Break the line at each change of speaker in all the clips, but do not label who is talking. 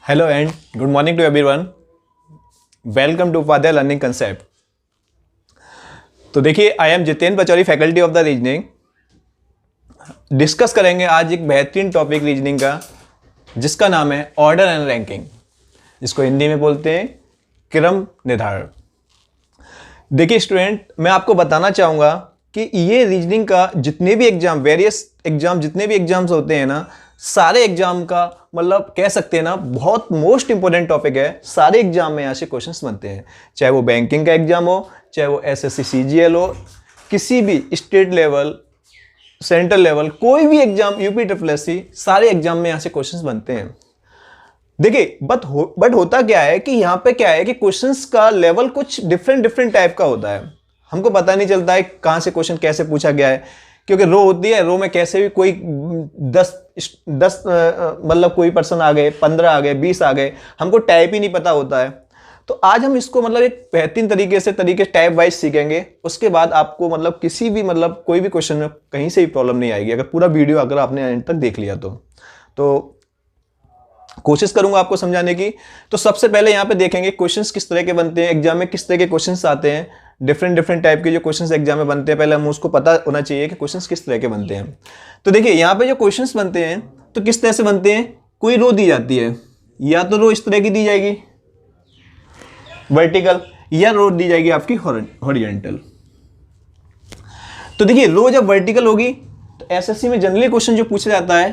Hello and good morning to everyone. Welcome to Upadhyay learning concept. तो देखिए, I am Jitendra Pachauri, faculty of the reasoning. Discuss करेंगे आज एक बेहतरीन टॉपिक रीजनिंग का, जिसका नाम है ऑर्डर एंड रैंकिंग, जिसको हिंदी में बोलते हैं क्रम निर्धारण. देखिए स्टूडेंट, मैं आपको बताना चाहूँगा कि ये रीजनिंग का जितने भी एग्जाम, वेरियस एग्जाम, जितने भी एग्जाम्स होते हैं ना, सारे एग्जाम का मतलब कह सकते हैं ना, बहुत मोस्ट इंपॉर्टेंट टॉपिक है. सारे एग्जाम में यहाँ से क्वेश्चंस बनते हैं, चाहे वो बैंकिंग का एग्जाम हो, चाहे वो एसएससी सीजीएल हो, किसी भी स्टेट लेवल, सेंट्रल लेवल, कोई भी एग्जाम, यूपी ट्रिपल सारे एग्जाम में यहाँ से क्वेश्चंस बनते हैं. देखिए बट होता क्या है कि यहाँ पे क्या है कि क्वेश्चंस का लेवल कुछ डिफरेंट टाइप का होता है. हमको पता नहीं चलता है कहाँ से क्वेश्चन कैसे पूछा गया है, क्योंकि रो होती है, रो में कैसे भी कोई 10 मतलब कोई पर्सन आ गए, 15 आ गए, 20 आ गए, हमको टाइप ही नहीं पता होता है. तो आज हम इसको मतलब एक बेहतरीन तरीके टाइप वाइज सीखेंगे. उसके बाद आपको मतलब किसी भी मतलब कोई भी क्वेश्चन में कहीं से भी प्रॉब्लम नहीं आएगी, अगर पूरा वीडियो अगर आपने एंड तक देख लिया तो कोशिश करूंगा आपको समझाने की. तो सबसे पहले यहाँ पे देखेंगे क्वेश्चंस किस तरह के बनते हैं, एग्जाम में किस तरह के क्वेश्चंस आते हैं. डिफरेंट टाइप के जो क्वेश्चंस एग्जाम में बनते हैं, पहले हम उसको पता होना चाहिए कि क्वेश्चंस किस तरह के बनते हैं. तो देखिए यहाँ पे जो क्वेश्चंस बनते हैं तो किस तरह से बनते हैं. कोई रो दी जाती है, या तो रो इस तरह की दी जाएगी वर्टिकल, या रो दी जाएगी आपकी हॉरिजॉन्टल. तो देखिए रो जब वर्टिकल होगी तो एसएससी में जनरली क्वेश्चन जो पूछा जाता है,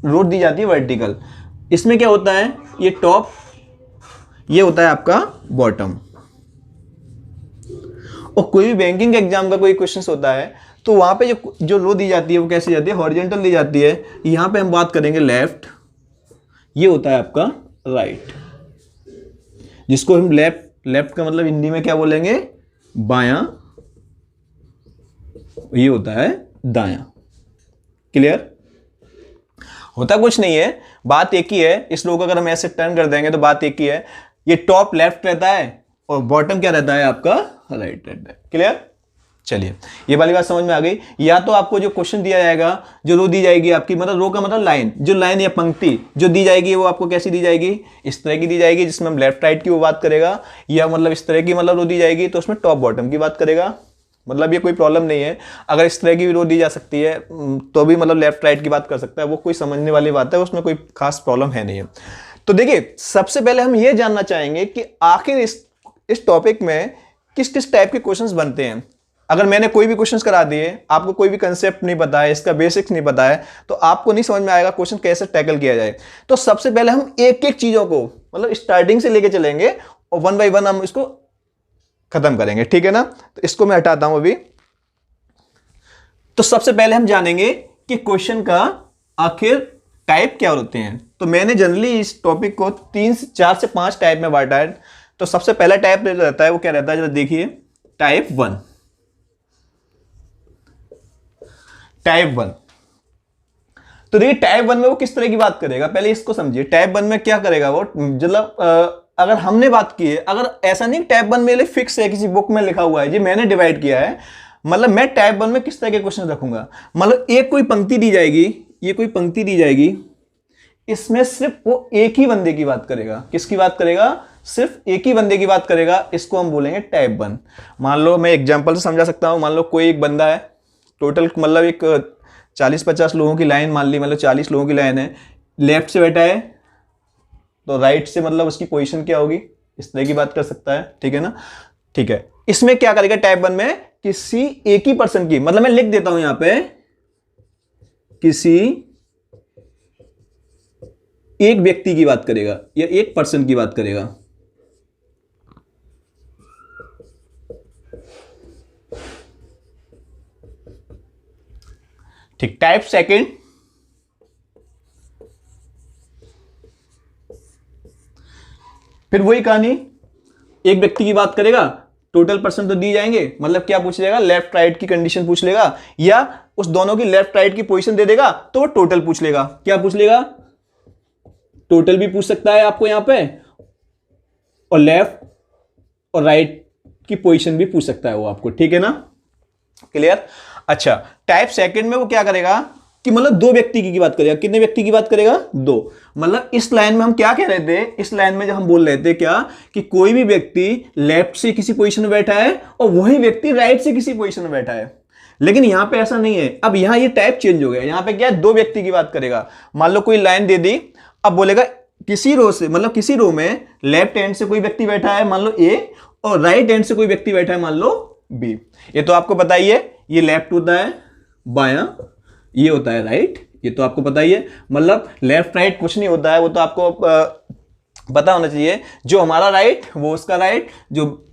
रो दी जाती है वर्टिकल. इसमें क्या होता है, ये टॉप, ये होता है आपका बॉटम. और कोई भी बैंकिंग एग्जाम का कोई क्वेश्चन होता है तो वहां पे जो रो दी जाती है वो कैसी जाती है, हॉरिजॉन्टल दी जाती है. यहां पे हम बात करेंगे लेफ्ट, ये होता है आपका राइट, जिसको हम लेफ्ट का मतलब हिंदी में क्या बोलेंगे, बायां, ये होता है दायां. क्लियर? होता कुछ नहीं है, बात एक ही है. इस रो को अगर हम ऐसे टर्न कर देंगे तो बात एक ही है. ये टॉप लेफ्ट रहता है और बॉटम क्या रहता है आपका, राइट रहता है. क्लियर? चलिए, ये वाली बात समझ में आ गई. या तो आपको जो क्वेश्चन दिया जाएगा, जो रो दी जाएगी आपकी, मतलब रो का मतलब लाइन, जो लाइन या पंक्ति जो दी जाएगी वो आपको कैसी दी जाएगी, इस तरह की दी जाएगी, जिसमें हम लेफ्ट राइट की वो बात करेगा. या मतलब इस तरह की मतलब रो दी जाएगी तो उसमें टॉप बॉटम की बात करेगा. मतलब ये कोई प्रॉब्लम नहीं है, अगर इस तरह की भी रो दी जा सकती है तो भी मतलब लेफ्ट राइट की बात कर सकता है, वो कोई समझने वाली बात है, उसमें कोई खास प्रॉब्लम है नहीं है. तो देखिए सबसे पहले हम ये जानना चाहेंगे कि आखिर इस टॉपिक में किस किस टाइप के क्वेश्चंस बनते हैं. अगर मैंने कोई भी क्वेश्चंस करा दिए, आपको कोई भी कंसेप्ट नहीं पता है, इसका बेसिक्स नहीं पता है, तो आपको नहीं समझ में आएगा क्वेश्चन कैसे टैकल किया जाए. तो सबसे पहले हम एक एक चीजों को मतलब स्टार्टिंग से लेके चलेंगे और वन बाय वन हम इसको खत्म करेंगे. ठीक है ना? तो इसको मैं हटाता हूं अभी. तो सबसे पहले हम जानेंगे कि क्वेश्चन का आखिर टाइप क्या होते हैं. तो मैंने जनरली इस टॉपिक को 4 से 5 टाइप में बांटा है. तो सबसे पहला टाइप रहता है, वो क्या रहता है, जरा देखिए, टाइप 1. टाइप 1. तो देखिए टाइप 1 में वो किस तरह की बात करेगा, पहले इसको समझिए. टाइप 1 में क्या करेगा वो, मतलब अगर हमने बात की है, अगर ऐसा नहीं टाइप 1 मेरे फिक्स है, किसी बुक में लिखा हुआ है, जी मैंने डिवाइड किया है, मतलब मैं टाइप 1 में किस तरह के क्वेश्चन रखूंगा. मतलब एक कोई पंक्ति दी जाएगी, ये कोई पंक्ति दी जाएगी, इसमें सिर्फ वो एक ही बंदे की बात करेगा. किसकी बात करेगा, सिर्फ एक ही बंदे की बात करेगा. इसको हम बोलेंगे टाइप 1. मान लो, मैं एग्जांपल से समझा सकता हूं, मान लो कोई एक बंदा है, टोटल मतलब एक 40-50 लोगों की लाइन मान ली, मतलब 40 लोगों की लाइन है, लेफ्ट से बैठा है तो राइट से मतलब उसकी पोजीशन क्या होगी, इस तरह की बात कर सकता है. ठीक है ना? ठीक है. इसमें क्या करेगा टाइप 1 में, किसी एक ही पर्सन की, मतलब मैं लिख देता हूं यहां पे, किसी एक व्यक्ति की बात करेगा या एक पर्सन की बात करेगा. ठीक. टाइप सेकंड, फिर वही कहानी, एक व्यक्ति की बात करेगा, टोटल पर्सन तो दी जाएंगे, मतलब क्या पूछ लेगा, लेफ्ट राइट की कंडीशन पूछ लेगा, या उस दोनों की लेफ्ट राइट की पोजीशन दे देगा तो वो टोटल पूछ लेगा. क्या पूछ लेगा, टोटल भी पूछ सकता है आपको यहां पे, और लेफ्ट और राइट की पोजीशन भी पूछ सकता है वो आपको. ठीक है ना? क्लियर? अच्छा. टाइप सेकंड में वो क्या करेगा, कि मतलब दो व्यक्ति की बात करेगा। कितने व्यक्ति की बात करेगा? दो। मतलब इस लाइन में हम क्या कह रहे थे, इस लाइन में जब हम बोल रहे थे क्या कि कोई भी व्यक्ति लेफ्ट से किसी पोजीशन में बैठा है और वही व्यक्ति राइट से किसी पोजीशन में बैठा है। लेकिन यहां पे ऐसा नहीं है। अब यहां ये टाइप चेंज हो गया। यहां पे क्या है, दो व्यक्ति की बात करेगा। मान लो कोई लाइन दे दी, अब बोलेगा किसी रो से, मतलब किसी रो में लेफ्ट हैंड से कोई व्यक्ति बैठा है मान लो ए, और राइट हैंड से कोई व्यक्ति बैठा है मान लो बी। ये तो आपको पता ही है, ये लेफ्ट होता है बायां, ये होता है राइट, ये तो आपको पता ही है। मतलब लेफ्ट राइट कुछ नहीं होता है, वो तो आपको पता होना चाहिए। जो हमारा राइट वो उसका राइट, जो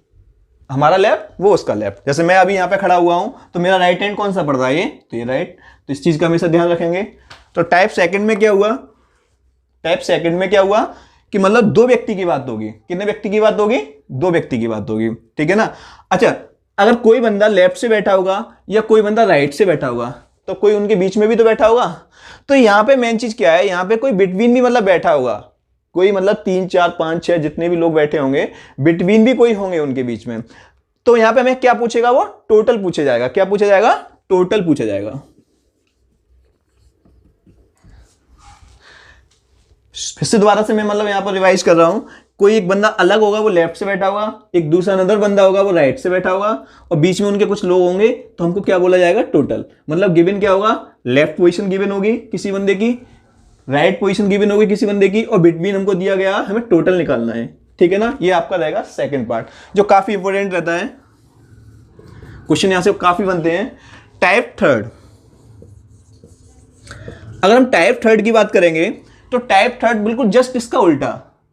हमारा लेफ्ट वो उसका लेफ्ट। जैसे मैं अभी यहां पे खड़ा हुआ हूं तो मेरा राइट हैंड कौन सा पड़ रहा है, ये तो ये राइट। तो इस चीज का हमेशा ध्यान रखेंगे। तो टाइप सेकंड में क्या हुआ, टाइप सेकंड में क्या हुआ कि मतलब दो व्यक्ति की बात होगी। कितने व्यक्ति की बात होगी? दो व्यक्ति की बात होगी, ठीक है ना। अच्छा, अगर कोई बंदा लेफ्ट से बैठा होगा या कोई बंदा राइट से बैठा होगा तो कोई उनके बीच में भी तो बैठा होगा। तो यहां पे मेन चीज क्या है, यहां पे कोई बिटवीन भी मतलब बैठा होगा। कोई मतलब 3 4 5 6 जितने भी लोग बैठे होंगे, बिटवीन भी कोई होंगे उनके बीच में। तो यहां पे हमें क्या पूछेगा, वो टोटल पूछा जाएगा। क्या पूछा जाएगा? टोटल पूछा जाएगा। फिर से दोबारा से मैं मतलब यहां पर रिवाइज कर रहा हूं। कोई एक बंदा अलग होगा, वो लेफ्ट से बैठा होगा, एक दूसरा अनदर बंदा होगा वो राइट से बैठा होगा, और बीच में उनके कुछ लोग होंगे, तो हमको क्या बोला जाएगा? टोटल। मतलब गिवन क्या होगा, लेफ्ट पोजीशन गिवन होगी किसी बंदे की, राइट पोजीशन गिवन होगी किसी बंदे की, और बिटवीन हमको दिया गया, हमें टोटल निकालना है, ठीक है ना। ये आपका रहेगा सेकंड पार्ट, जो काफी इंपॉर्टेंट रहता है। क्वेश्चन यहां से काफी बनते हैं। टाइप थर्ड, अगर हम टाइप थर्ड की बात करेंगे तो टाइप थर्ड बिल्कुल जस्ट इसका उल्टा,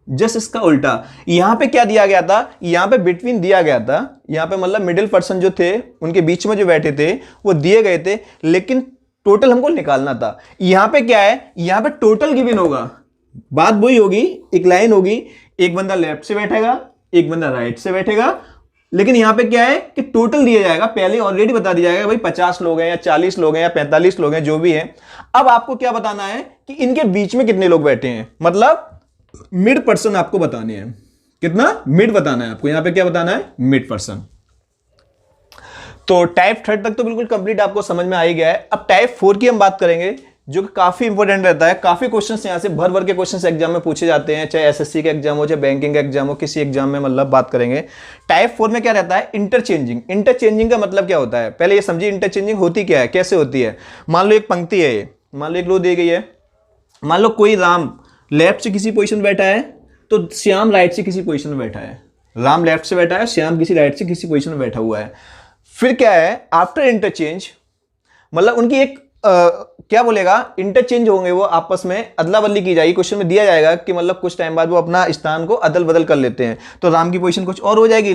जस्ट इसका उल्टा। यहां पे क्या दिया गया था, यहां पे बिटवीन दिया गया था, यहां पे मतलब मिडिल पर्सन जो थे उनके बीच में जो बैठे थे वो दिए गए थे, लेकिन टोटल हमको निकालना था। यहां पे क्या है, यहां पे टोटल गिवन होगा। बात वही होगी, एक लाइन होगी, एक बंदा लेफ्ट से बैठेगा, एक बंदा राइट से बैठेगा, लेकिन यहां पे क्या है कि टोटल दिया जाएगा। पहले ऑलरेडी बता दिया जाएगा भाई 50 लोग हैं या 40 लोग हैं या 45 लोग हैं, जो भी है। अब आपको क्या बताना है कि इनके बीच में कितने लोग बैठे हैं, मतलब मिड पर्सन आपको बताने हैं। कितना मिड बताना है आपको, यहां पे क्या बताना है? Mid person. तो टाइप थर्ड तक तो बिल्कुल कंप्लीट आपको समझ में आ ही गया है। अब टाइप 4 की हम बात करेंगे, जो कि काफी इंपॉर्टेंट रहता है। काफी क्वेश्चंस यहां से भर भर के क्वेश्चंस एग्जाम में पूछे जाते हैं, चाहे एसएससी का एग्जाम हो, चाहे बैंकिंग का एग्जाम हो, किसी एग्जाम में मतलब बात करेंगे। टाइप 4 में क्या रहता है? इंटरचेंजिंग। इंटरचेंजिंग का मतलब क्या होता है, पहले ये समझिए इंटरचेंजिंग होती क्या है, कैसे होती है। मान लो एक पंक्ति है, ये मान लो एक रो दी गई है, मान लो कोई राम लेफ्ट से किसी पोजीशन में बैठा है तो श्याम राइट से किसी पोजीशन में बैठा है। राम लेफ्ट से बैठा है, श्याम किसी राइट से किसी पोजीशन में बैठा हुआ है। फिर क्या है, आफ्टर इंटरचेंज, मतलब उनकी एक क्या बोलेगा, इंटरचेंज होंगे, वो आपस में अदला बदली की जाएगी। क्वेश्चन में दिया जाएगा कि मतलब कुछ टाइम बाद वो अपना स्थान को अदल बदल कर लेते हैं, तो राम की पोजीशन कुछ और हो जाएगी,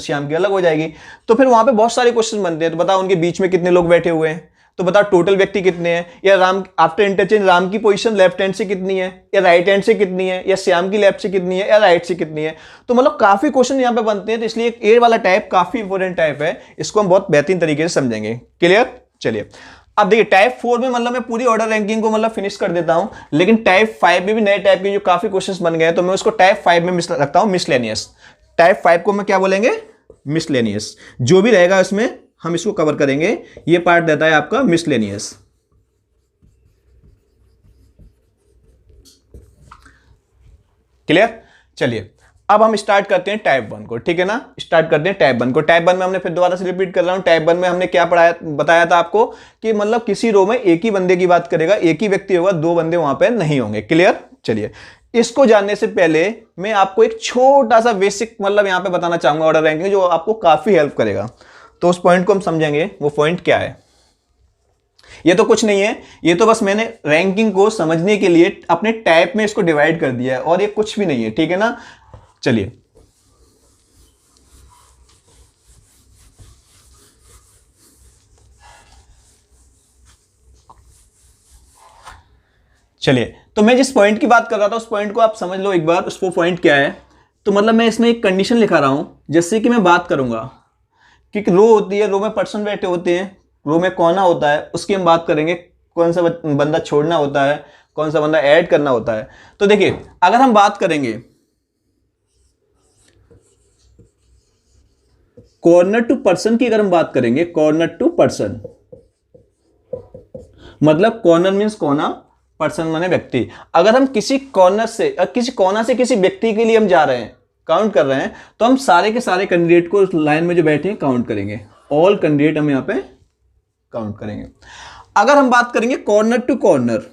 श्याम की अलग हो जाएगी। तो फिर वहां पे बहुत सारे क्वेश्चन बनते हैं। तो बताओ उनके बीच में कितने लोग बैठे हुए हैं, तो बताओ टोटल व्यक्ति कितने हैं, या राम आफ्टर इंटरचेंज राम की पोजीशन लेफ्ट हैंड से कितनी है या राइट हैंड से कितनी है, या श्याम की लेफ्ट से कितनी है या राइट से कितनी है। तो मतलब काफी क्वेश्चन यहां पे बनते हैं। तो इसलिए ए वाला टाइप काफी इंपॉर्टेंट टाइप है, इसको हम बहुत बेहतरीन तरीके से समझेंगे। क्लियर? चलिए अब देखिए टाइप 4 में मतलब मैं पूरी ऑर्डर रैंकिंग को मतलब फिनिश कर देता हूं, लेकिन टाइप 5 में भी नए टाइप के जो काफी क्वेश्चंस बन गए हैं, तो मैं उसको टाइप 5 में रखता हूं, मिसलेनियस। टाइप 5 को मैं क्या बोलेंगे? मिसलेनियस। जो भी रहेगा इसमें हम इसको कवर करेंगे। ये पार्ट रहता है आपका मिसलेनियस। क्लियर? चलिए अब हम स्टार्ट करते हैं टाइप 1 को, ठीक है ना। स्टार्ट करते हैं टाइप 1 को। टाइप 1 में हमने फिर दोबारा से रिपीट कर रहा हूं, टाइप 1 में हमने क्या पढ़ाया, बताया था आपको कि मतलब किसी रो में एक ही बंदे की बात करेगा, एक ही व्यक्ति होगा, दो बंदे वहां पे नहीं होंगे। क्लियर? चलिए इसको जानने से पहले मैं आपको एक छोटा सा बेसिक मतलब यहां पे बताना चाहूंगा ऑर्डर रैंकिंग, जो आपको काफी हेल्प करेगा। तो उस पॉइंट को हम समझेंगे। वो पॉइंट क्या है? ये तो कुछ नहीं है, ये तो बस मैंने रैंकिंग को समझने के लिए अपने टाइप में इसको डिवाइड कर दिया है, और ये कुछ भी नहीं है, ठीक है ना। चलिए चलिए तो मैं जिस पॉइंट की बात कर रहा था उस पॉइंट को आप समझ लो एक बार। उस पॉइंट क्या है, तो मतलब मैं इसमें एक कंडीशन लिखा रहा हूं, जैसे कि मैं बात करूंगा कि रो होती है, रो में पर्सन बैठे होते हैं, रो में कौन होता है, उसकी हम बात करेंगे। कौन सा बंदा छोड़ना होता है, कौन सा बंदा ऐड करना होता है। तो देखिए अगर हम बात करेंगे कॉर्नर टू पर्सन की, अगर हम बात करेंगे कॉर्नर टू पर्सन, मतलब कॉर्नर मीन्स कोना, पर्सन माने व्यक्ति। अगर हम किसी कॉर्नर से किसी कोना से किसी व्यक्ति के लिए हम जा रहे हैं, काउंट कर रहे हैं, तो हम सारे के सारे कैंडिडेट को लाइन में जो बैठे हैं काउंट करेंगे। ऑल कैंडिडेट हम यहां पे काउंट करेंगे। अगर हम बात करेंगे कॉर्नर टू कॉर्नर,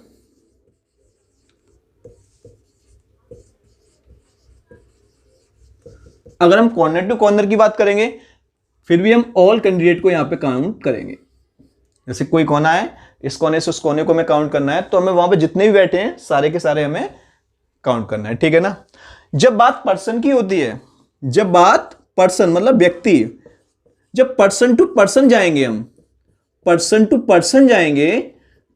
अगर हम कॉर्नर टू कॉर्नर की बात करेंगे फिर भी हम ऑल कैंडिडेट को यहां पे काउंट करेंगे। जैसे कोई कोना है, इस कोने से उस कोने को हमें काउंट करना है, तो हमें वहां पे जितने भी बैठे हैं सारे के सारे हमें काउंट करना है, ठीक है ना। जब बात पर्सन की होती है, जब बात पर्सन मतलब व्यक्ति, जब पर्सन टू पर्सन जाएंगे, हम पर्सन टू पर्सन जाएंगे,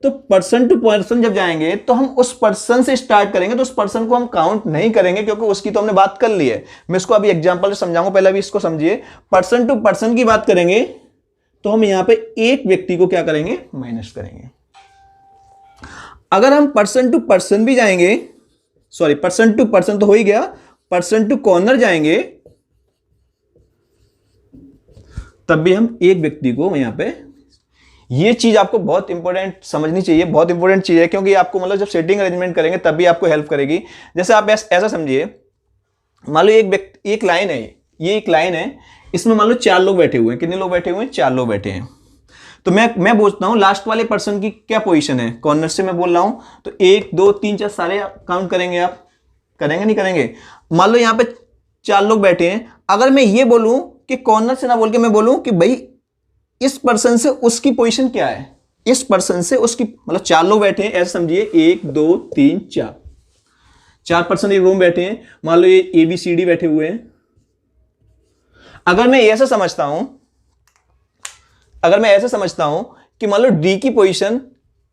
तो पर्सन टू पर्सन जब जाएंगे तो हम उस पर्सन से स्टार्ट करेंगे, तो उस पर्सन को हम काउंट नहीं करेंगे क्योंकि उसकी तो हमने बात कर ली है। मैं इसको अभी एग्जांपल से समझाऊंगा, पहले अभी इसको समझिए। पर्सन टू पर्सन की बात करेंगे तो हम यहां पे एक व्यक्ति को क्या करेंगे, माइनस करेंगे। अगर हम पर्सन टू पर्सन भी जाएंगे, सॉरी पर्सन टू पर्सन तो हो ही गया, पर्सन टू कॉर्नर जाएंगे तब भी हम एक व्यक्ति को यहां पे, ये चीज आपको बहुत इंपॉर्टेंट समझनी चाहिए, बहुत इंपॉर्टेंट चीज है, क्योंकि आपको मतलब जब सेटिंग अरेंजमेंट करेंगे तब भी आपको हेल्प करेगी। जैसे आप ऐसा समझिए, मान लो एक लाइन है, ये एक लाइन है, इसमें मान लो 4 लोग बैठे हुए हैं। कितने लोग बैठे हुए हैं, 4 लोग बैठे हैं। तो मैं पूछता हूं लास्ट वाले पर्सन की क्या पोजीशन है, कॉर्नर से मैं बोल रहा हूं, तो 1 2 3 4 सारे काउंट करेंगे, आप करेंगे नहीं करेंगे। मान लो यहां पे 4 लोग बैठे हैं, अगर मैं ये बोलूं कि कॉर्नर से ना बोल के मैं बोलूं कि भाई इस पर्सन से उसकी पोजीशन क्या है, इस पर्सन से उसकी, मतलब 4 लोग बैठे हैं ऐसे समझिए, 1 2 3 4 पर्सन एक रूम बैठे हैं, मान लो ये ABCD बैठे हुए हैं। अगर मैं ऐसा समझता हूं, अगर मैं ऐसे समझता हूं कि मान लो डी की पोजीशन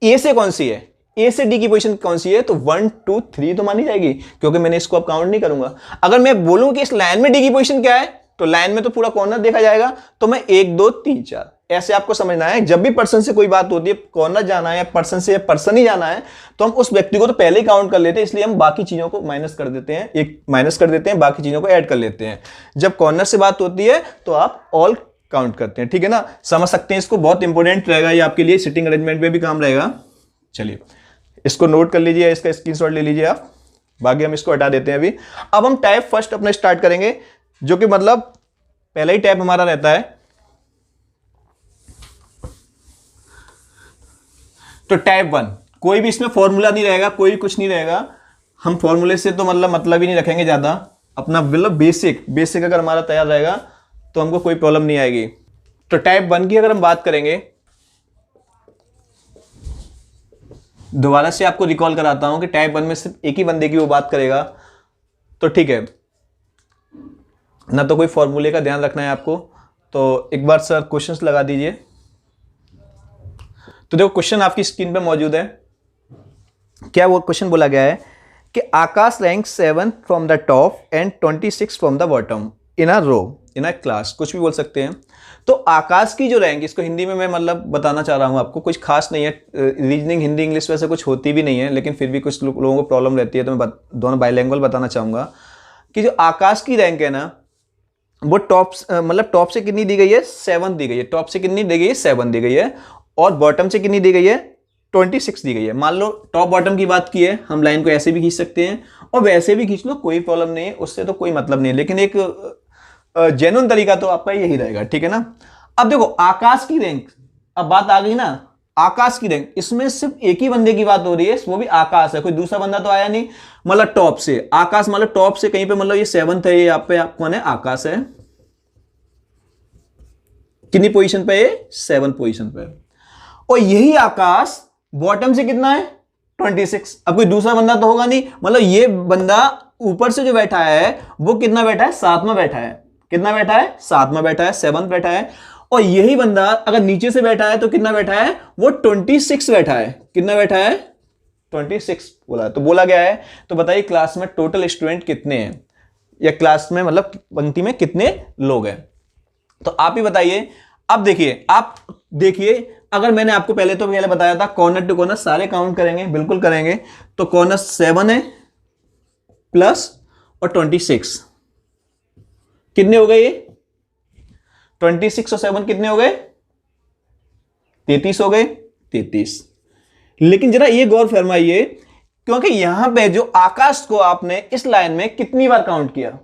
ए से कौन सी है, ए से डी की पोजीशन कौन सी है, तो 1 2 3 तो मानी जाएगी क्योंकि मैंने इसको अब काउंट नहीं करूंगा। अगर मैं बोलूं कि इस लाइन में डी की पोजीशन क्या है, तो लाइन में तो पूरा कॉर्नर देखा जाएगा, तो मैं 1 2 3 4 ऐसे आपको समझना है। जब भी पर्सन से कोई बात होती है, कॉर्नर जाना है या पर्सन से पर्सन ही जाना है, तो हम उस व्यक्ति को तो पहले ही काउंट कर लेते हैं, इसलिए हम बाकी चीजों को माइनस कर देते हैं, एक माइनस कर देते हैं, बाकी चीजों को ऐड कर लेते हैं। जब कॉर्नर से बात होती है तो आप ऑल काउंट करते हैं, ठीक है ना। समझ सकते हैं इसको, बहुत इंपॉर्टेंट रहेगा ये आपके लिए, सिटिंग अरेंजमेंट में भी काम रहेगा। चलिए इसको नोट कर लीजिए, इसका स्क्रीनशॉट ले लीजिए आप, बाकी हम इसको हटा देते हैं अभी। अब हम टाइप फर्स्ट अपना स्टार्ट करेंगे, जो कि मतलब पहला ही टाइप हमारा रहता है। तो टाइप 1 कोई भी इसमें फॉर्मूला नहीं रहेगा, कोई कुछ नहीं रहेगा, हम फॉर्मूले से तो मतलब ही नहीं रखेंगे ज्यादा, अपना मतलब बेसिक अगर हमारा तैयार रहेगा तो हमको कोई प्रॉब्लम नहीं आएगी। तो टाइप 1 की अगर हम बात करेंगे, दोबारा से आपको रिकॉल कराता हूं कि टाइप 1 में सिर्फ एक ही बंदे की वो बात करेगा, तो ठीक है ना, तो कोई फॉर्मूले का ध्यान रखना है आपको। तो एक बार सर क्वेश्चंस लगा दीजिए। तो देखो क्वेश्चन आपकी स्क्रीन पे मौजूद है। क्या वो क्वेश्चन बोला गया है कि Aakash rank 7 from the top and 26 from the bottom in a row in a class, कुछ भी बोल सकते हैं। तो आकाश की जो रैंक, इसको हिंदी में मैं मतलब बताना चाह रहा हूं आपको, कुछ खास नहीं है, रीजनिंग हिंदी इंग्लिश वैसे कुछ होती भी नहीं है, लेकिन फिर भी कुछ लोगों को प्रॉब्लम रहती है, तो मैं दोनों बाइलैंग्वेज बताना चाहूंगा कि जो आकाश की रैंक है ना, वो टॉप से कितनी दी गई है, 7 दी गई है। टॉप से कितनी दी गई है, 7 दी गई है, और बॉटम से कितनी दी गई है, 26 दी गई है। मान लो टॉप बॉटम की बात की है, हम लाइन को ऐसे भी खींच सकते हैं और वैसे भी खींच लो, कोई प्रॉब्लम नहीं है, उससे तो कोई मतलब नहीं है, लेकिन एक जेन्युइन तरीका तो आपका यही रहेगा, ठीक है ना। अब देखो आकाश की रैंक, अब बात आ गई ना आकाश की रैंक, इसमें सिर्फ एक ही बंदे की बात हो रही है, वो भी आकाश है, कोई दूसरा बंदा तो आया नहीं। मतलब टॉप से आकाश, मतलब टॉप से कहीं पे, मतलब ये 7th है, ये आप पे कौन है, आकाश है। कितनी पोजीशन पे है, 7th पोजीशन पे। और यही आकाश बॉटम से कितना है, 26। अब कोई दूसरा बंदा तो होगा नहीं, मतलब ये बंदा ऊपर से जो बैठा है वो कितना बैठा है, 7वां बैठा है। कितना बैठा है, 7वां बैठा है, 7th बैठा है। और यही बंदा अगर नीचे से बैठा है तो कितना बैठा है, वो 26 बैठा है। कितना बैठा है, 26 बोला, तो बोला गया है। तो बताइए क्लास में टोटल स्टूडेंट कितने हैं, या क्लास में मतलब पंक्ति में कितने लोग हैं, तो आप ही बताइए। अब देखिए, आप देखिए, अगर मैंने आपको पहले बताया था कॉर्नर टू कॉर्नर सारे काउंट करेंगे, बिल्कुल करेंगे। तो कॉर्नर 7 है प्लस और 26 कितने हो गए, ये 26 और 7 कितने हो गए, 33 हो गए, 33। लेकिन जरा ये गौर फरमाइए, क्योंकि यहां पे जो आकाश को आपने इस लाइन में कितनी बार काउंट किया,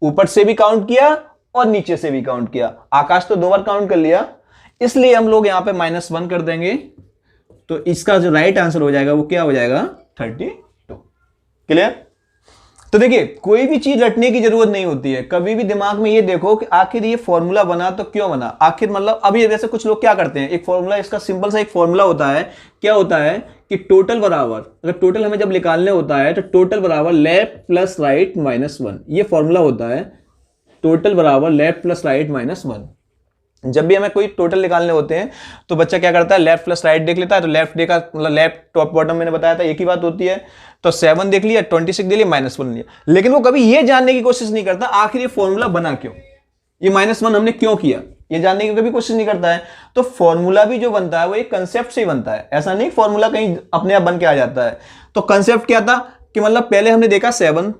ऊपर से भी काउंट किया और नीचे से भी काउंट किया, आकाश तो 2 बार काउंट कर लिया, इसलिए हम लोग यहां पे -1 कर देंगे। तो इसका जो राइट आंसर हो जाएगा वो क्या हो जाएगा, 32। क्लियर? तो देखिए, कोई भी चीज रटने की जरूरत नहीं होती है, कभी भी दिमाग में ये देखो कि आखिर ये फॉर्मूला बना तो क्यों बना, आखिर मतलब अभी जैसे कुछ लोग क्या करते हैं, एक फॉर्मूला, इसका सिंपल सा एक फॉर्मूला होता है, क्या होता है कि टोटल बराबर, अगर टोटल हमें जब निकालने होता है तो टोटल बराबर लेफ्ट प्लस राइट -1, ये फॉर्मूला होता है, टोटल बराबर लेफ्ट प्लस राइट -1। जब भी हमें कोई टोटल निकालने होते हैं तो बच्चा क्या करता है, लेफ्ट प्लस राइट देख लेता है, तो लेफ्ट डे का मतलब लेफ्ट टॉप बॉटम मैंने बताया था एक ही बात होती है, तो 7 देख लिया, 26 दे लिया, -1 लिया, लेकिन वो कभी ये जानने की कोशिश नहीं करता आखिर ये फॉर्मूला बना क्यों, ये -1 हमने क्यों किया, ये जानने की कभी कोशिश नहीं करता है। तो फॉर्मूला भी जो बनता है वो एक कंसेप्ट से ही बनता है, ऐसा नहीं फॉर्मूला कहीं अपने आप बन के आ जाता है। तो कंसेप्ट क्या था कि मतलब पहले हमने देखा 7,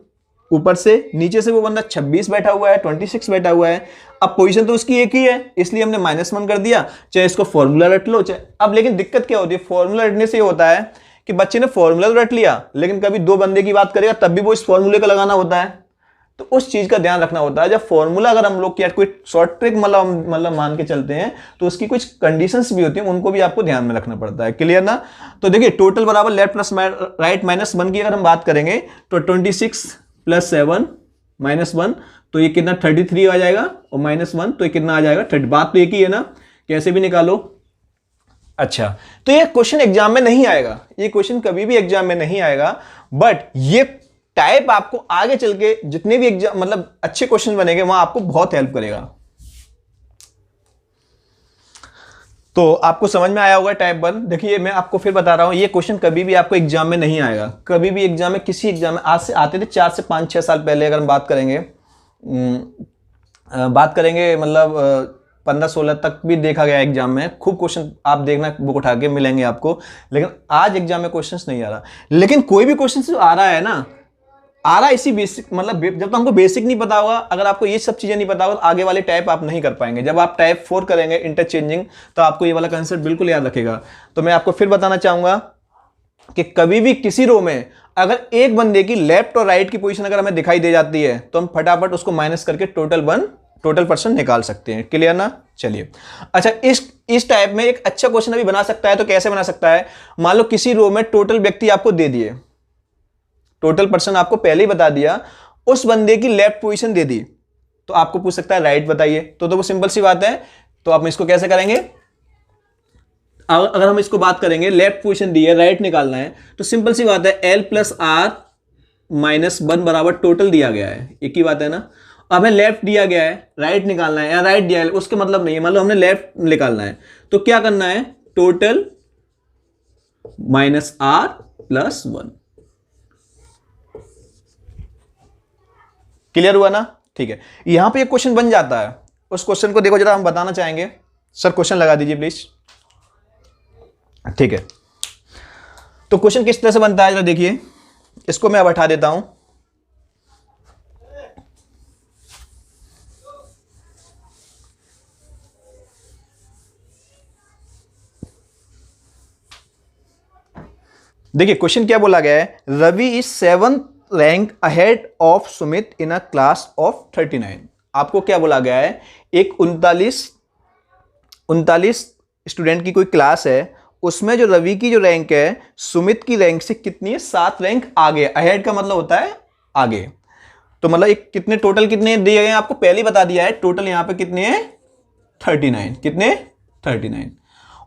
ऊपर से नीचे से वो बंदा 26 बैठा हुआ है, 26 बैठा हुआ है, अब पोजीशन तो उसकी एक ही है, इसलिए हमने -1 कर दिया, चाहे इसको फॉर्मूला रट लो चाहे। अब लेकिन दिक्कत क्या होती है, फॉर्मूला रटने से ये होता है कि बच्चे ने फॉर्मूला तो रट लिया, लेकिन कभी 2 बंदे की बात करेगा तब भी वो इस फॉर्मूले का लगाना होता है, तो उस चीज का ध्यान रखना होता है। जब फॉर्मूला अगर हम लोग कोई शॉर्ट ट्रिक मतलब मान के चलते हैं तो उसकी कुछ कंडीशंस भी होती हैं, उनको भी आपको ध्यान में रखना पड़ता है। क्लियर ना? तो देखिए, टोटल बराबर लेफ्ट प्लस राइट -1 की अगर हम बात करेंगे तो 26 + 7 -1, तो ये कितना 33 आ जाएगा, और -1 तो ये कितना आ जाएगा 30। बात तो एक ही है ना, कैसे भी निकालो। अच्छा, तो ये क्वेश्चन एग्जाम में नहीं आएगा, ये क्वेश्चन कभी भी एग्जाम में नहीं आएगा, बट ये टाइप आपको आगे चल के जितने भी एग्जाम मतलब अच्छे क्वेश्चन बनेंगे वहां आपको बहुत हेल्प करेगा। तो आपको समझ में आया होगा टाइप 1। देखिए, मैं आपको फिर बता रहा हूं, ये क्वेश्चन कभी भी आपको एग्जाम में नहीं आएगा, कभी भी एग्जाम में, किसी एग्जाम में आज से आते थे 4 से 5 6 साल पहले, अगर हम बात करेंगे मतलब 15-16 तक भी देखा गया एग्जाम में, खूब क्वेश्चन आप देखना, बुक उठा के मिलेंगे आपको, लेकिन आज एग्जाम में क्वेश्चंस नहीं आ रहा। लेकिन कोई भी क्वेश्चन जो आ रहा है ना, आ रहा है इसी बेसिक, मतलब जब तो हमको बेसिक नहीं पता होगा, अगर आपको ये सब चीजें नहीं पता होगा तो आगे वाले टाइप आप नहीं कर पाएंगे। जब आप टाइप 4 करेंगे इंटरचेंजिंग, तो आपको ये वाला कंसेप्ट बिल्कुल याद रखेगा। तो मैं आपको फिर बताना चाहूंगा कि कभी भी किसी रो में अगर एक बंदे की लेफ्ट और राइट की पोजीशन अगर हमें दिखाई दे जाती है तो हम फटाफट उसको माइनस करके टोटल पर्सन निकाल सकते हैं। क्लियर ना? चलिए, अच्छा, इस टाइप में एक अच्छा क्वेश्चन अभी बना सकता है, तो कैसे बना सकता है, मान लो किसी रो में टोटल व्यक्ति आपको दे दिए, टोटल पर्सन आपको पहले ही बता दिया, उस बंदे की लेफ्ट पोजीशन दे दी, तो आपको पूछ सकता है राइट बताइए, तो वो सिंपल सी बात है। तो आप इसको कैसे करेंगे, अगर हम इसको बात करेंगे, लेफ्ट पोजीशन दी है, राइट निकालना है, तो सिंपल सी बात है, L + R -1 बराबर टोटल दिया गया है, एक ही बात है ना। अब हमें लेफ्ट दिया गया है, राइट निकालना है, या राइट दिया है, उसके मतलब नहीं है, मान लो हमने लेफ्ट निकालना है, तो क्या करना है, टोटल -R + 1। क्लियर हुआ ना? ठीक है, यहां पे एक क्वेश्चन बन जाता है, उस क्वेश्चन को देखो जरा, हम बताना चाहेंगे। सर क्वेश्चन लगा दीजिए प्लीज। ठीक है, तो क्वेश्चन किस तरह से बनता है जरा देखिए, इसको मैं अब हटा देता हूं। देखिए, क्वेश्चन क्या बोला गया है, Ravi is 7th rank ahead of Sumit in a class of 39। आपको क्या बोला गया है, एक 39 स्टूडेंट की कोई क्लास है, उसमें जो रवि की जो रैंक है सुमित की रैंक से कितनी है, 7 रैंक आगे। अहेड का मतलब होता है आगे, तो मतलब एक कितने टोटल कितने दिए गए हैं आपको पहले ही बता दिया है, टोटल यहां पे कितने हैं 39। कितने 39।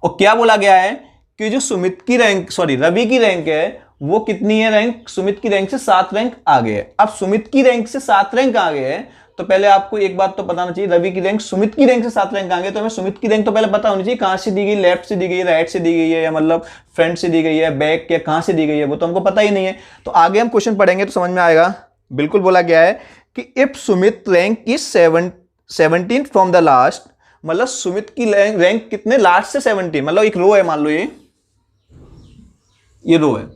और क्या बोला गया है कि जो सुमित की रैंक, सॉरी रवि की रैंक है, वो कितनी है रैंक, सुमित की रैंक से 7 रैंक आगे है। अब सुमित की रैंक से 7 रैंक आगे है, तो पहले आपको एक बात तो बताना चाहिए, रवि की रैंक सुमित की रैंक से 7 रैंक आगे, तो हमें सुमित की रैंक तो पहले पता होनी चाहिए, कहां से दी गई, लेफ्ट से दी गई है, राइट से दी गई है, या मतलब फ्रंट से दी गई है, बैक या कहां से दी गई है, वो तो हमको पता ही नहीं है। तो आगे हम क्वेश्चन पढ़ेंगे तो समझ में आएगा। बिल्कुल बोला गया है कि if Sumit rank is 17 from the last, मतलब सुमित की रैंक कितने लास्ट से 17, मतलब एक रो है, मान लो ये रो है।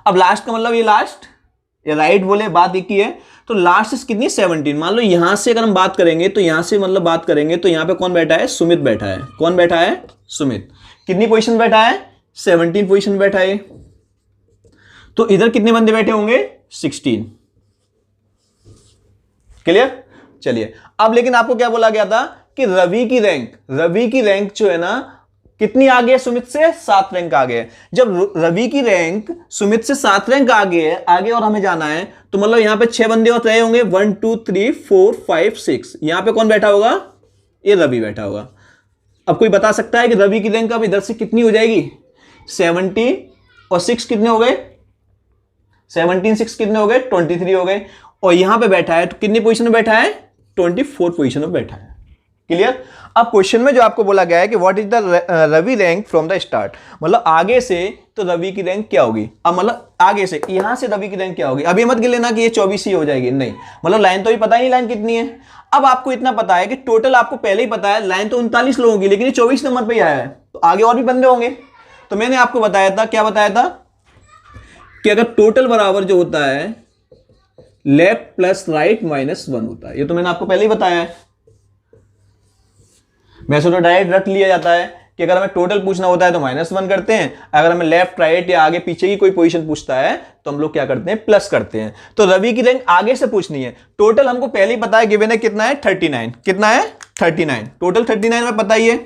अब लास्ट का मतलब ये लास्ट या राइट बोले, बात एक ही है। तो लास्ट से कितनी 17, मान लो यहां से अगर हम बात करेंगे तो यहां से मतलब बात करेंगे तो यहां पे कौन बैठा है, सुमित बैठा है। कौन बैठा है, सुमित। कितनी पोजीशन बैठा है, 17 पोजीशन में बैठा है, तो इधर कितने बंदे बैठे होंगे? 16। क्लियर? चलिए, अब लेकिन आपको क्या बोला गया था कि रवि की रैंक जो है ना कितनी आगे है सुमित से? 7 रैंक आगे है। जब रवि की रैंक सुमित से 7 रैंक आगे और हमें जाना है, तो मतलब यहां पे 6 बंदे और रहे होंगे, 1 2 3 4 5 6। यहां पे कौन बैठा होगा? ये रवि बैठा होगा। अब कोई बता सकता है कि रवि की रैंक अब इधर से कितनी हो जाएगी? 17 और 6 कितने हो गए? 17 6 कितने हो गए? 23 हो गए। और यहां पे बैठा है तो कितनी पोजीशन में बैठा है? 24 पोजीशन में बैठा है। क्लियर? अब क्वेश्चन में जो आपको बोला गया है कि what is the Ravi rank from the start, मतलब आगे से तो रवि की रैंक क्या होगी? अब मतलब आगे से यहां से रवि की रैंक क्या होगी? अभी मत गिन लेना कि ये 24 ही हो जाएगी, नहीं, मतलब लाइन तो ही पता ही नहीं लाइन कितनी है। अब आपको इतना पता है कि टोटल आपको पहले ही पता है लाइन तो 39 लोगों की, लेकिन ये 24 नंबर पर ही आया है, तो आगे और भी बंदे होंगे। तो मैंने आपको बताया था, क्या बताया था कि अगर टोटल बराबर जो होता है लेफ्ट प्लस राइट माइनस 1 होता है। ये तो मैंने आपको पहले ही बताया है। वैसे तो डायरेक्ट रख लिया जाता है कि अगर हमें टोटल पूछना होता है तो -1 करते हैं, अगर हमें लेफ्ट राइट या आगे पीछे की कोई पोजीशन पूछता है तो हम लोग क्या करते हैं? प्लस करते हैं। तो रवि की रैंक आगे से पूछनी है। टोटल हमको पहले ही पता है, गिवन है कितना है? 39। कितना है? 39। टोटल 39 में पता ही है,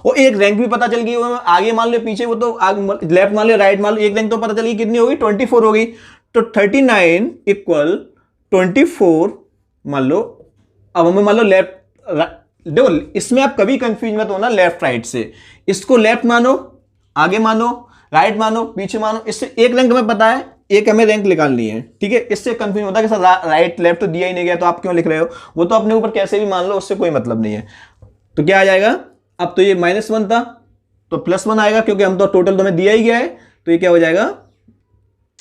और एक रैंक भी पता चल गई। आगे मान लो पीछे, वो तो लेफ्ट मान लो राइट मान लो, एक रैंक तो पता चल गई, कितनी होगी? 24 होगी। तो 39 इक्वल 24 मान लो। अब हमें मान लो लेफ्ट, देखो इसमें आप कभी कंफ्यूज मत होना लेफ्ट राइट से। इसको लेफ्ट मानो, आगे मानो, राइट मानो, पीछे मानो। इससे एक रैंक हमें पता है, एक हमें रैंक निकालनी है, ठीक है। इससे कंफ्यूज होता है कि सर राइट लेफ्ट तो दिया ही नहीं गया तो आप क्यों लिख रहे हो? वो तो अपने ऊपर कैसे भी मान लो, उससे कोई मतलब नहीं है। तो क्या आ जाएगा? अब तो ये -1 था तो +1 आएगा, क्योंकि हम तो टोटल तो हमें दिया ही गया है। तो ये क्या हो जाएगा?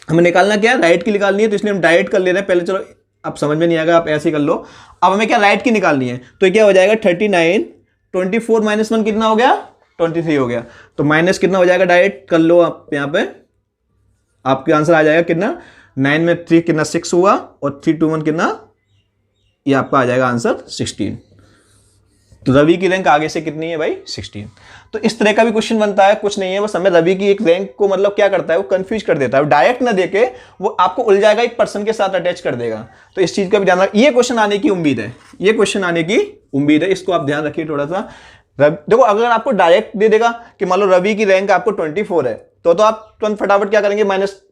हमें निकालना क्या है? राइट की निकालनी है, तो इसलिए हम डायरेक्ट कर ले रहे हैं। पहले चलो, अब समझ में नहीं आएगा, आप ऐसे ही कर लो। अब हमें क्या राइट की निकालनी है, तो क्या हो जाएगा? 39 24 -1 कितना हो गया? 23 हो गया। तो माइनस कितना हो जाएगा? डायरेक्ट कर लो आप, यहाँ पे आपके आंसर आ जाएगा कितना? 9 में 3 कितना? 6 हुआ, और 3 2 1 कितना? ये आपका आ जाएगा आंसर 16। तो रवि की रैंक आगे से कितनी है भाई? 16। तो इस तरह का भी क्वेश्चन बनता है, कुछ नहीं है, बस हमें रवि की एक रैंक को मतलब क्या करता है, वो कंफ्यूज कर देता है। डायरेक्ट ना देके वो आपको उलझाएगा, एक पर्सन के साथ अटैच कर देगा। तो इस चीज का भी ध्यान रख, ये क्वेश्चन आने की उम्मीद है, ये क्वेश्चन आने की उम्मीद है, इसको आप ध्यान रखिए थोड़ा सा। देखो अगर आपको डायरेक्ट दे देगा कि मान लो रवि की रैंक आपको 24 है, तो आप तुरंत फटाफट क्या करेंगे?